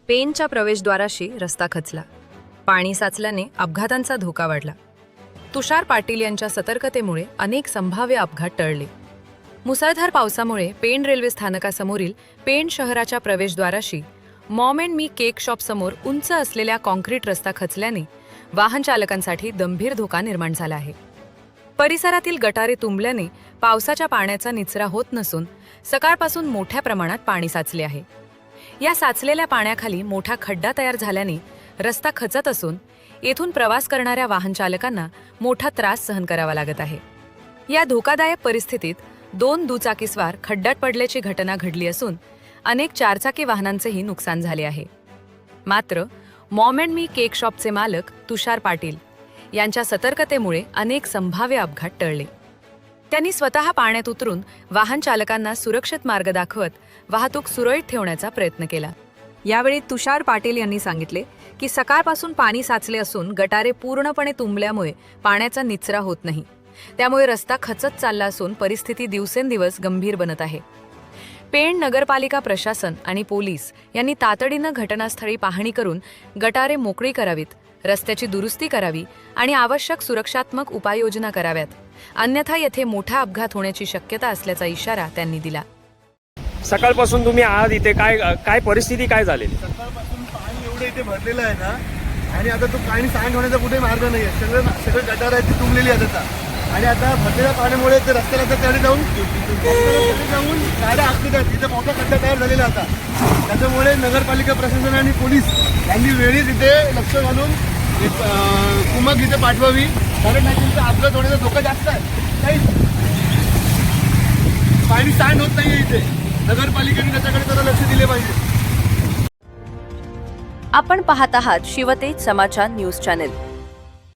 पेनच्या प्रवेशद्वाराशी रस्ता खचला. पाणी साचल्याने अपघातांचा धोका वाढला. तुषार पाटील यांच्या सतर्कतेमुळे अनेक संभाव्य अपघात टळले. मुसळधार पावसामुळे पेण रेल्वे स्थानकासमोरील पेण शहराच्या प्रवेशद्वाराशी mom and me cake shop समोर उंच असलेल्या कॉन्क्रीट रस्ता खचल्याने वाहन चालकांसाठी गंभीर धोका निर्माण झाला आहे. परिसरातील गटारे तुंबल्याने पावसाच्या पाण्याचा निचरा होत नसून सकाळपासून मोठ्या प्रमाणात पाणी साचले आहे. या साचलेल्या पाण्याखाली मोठा खड्डा तयार झाल्याने रस्ता खचत असून येथून प्रवास करणाऱ्या वाहन चालकांना मोठा त्रास सहन करावा लागत आहे. या धोकादायक परिस्थितीत 2 दुचाकीस्वार खड्ड्यात पडल्याची घटना घडली असून अनेक चारचाकी वाहनांचेही नुकसान झाले आहे. मात्र मॉम अँड मी केक शॉपचे मालक तुषार पाटील यांच्या सतर्कतेमुळे अनेक संभाव्य अपघात टळले. त्यांनी स्वतः पाण्यात उतरून वाहन चालकांना सुरक्षित मार्ग दाखवत वाहतूक सुरळीत ठेवण्याचा प्रयत्न केला. यावेळी तुषार पाटील यांनी सांगितले की सकाळपासून पाणी साचले असून गटारे पूर्णपणे तुंबल्यामुळे पाण्याचा निचरा होत नाही. त्यामुळे रस्ता खचत चालला असून परिस्थिती दिवसेंदिवस गंभीर बनत आहे. पेण नगरपालिका प्रशासन आणि पोलीस यांनी तातडीनं घटनास्थळी पाहणी करून गटारे मोकळी करावीत, रस्त्याची दुरुस्ती करावी आणि आवश्यक सुरक्षात्मक उपाययोजना कराव्यात. अन्यथा येथे मोठा अपघात होण्याची शक्यता असल्याचा इशारा त्यांनी दिला. सकाळपासून तुम्ही आहात इथे, काय परिस्थिती काय झालेली? सकाळपासून पाणी एवढं इथे भरलेलं आहे ना, आणि आता तो पाणी सांड होण्याचा कुठे मार्ग नाही आहे. सगळे गटार आहेत ती तुंबलेली आहेत आता. आणि आता भरलेल्या पाण्यामुळे ते रस्त्याला त्याकडे जाऊन गाड्या आखली आहेत. तिथे मोठा खड्डा तयार झालेला आता. त्याच्यामुळे नगरपालिका प्रशासन आणि पोलीस यांनी वेळीच इथे लक्ष घालून कुमक इथे पाठवावी, कारण नाही तुमचा अपघात होण्याचा धोका जास्त आहे. काही पाणी सांड होत नाहीये इथे. नगरपालिकेने त्याच्याकडे जरा लक्ष दिले पाहिजे. आपण पाहत आहात शिवतेज समाचार न्यूज चॅनेल.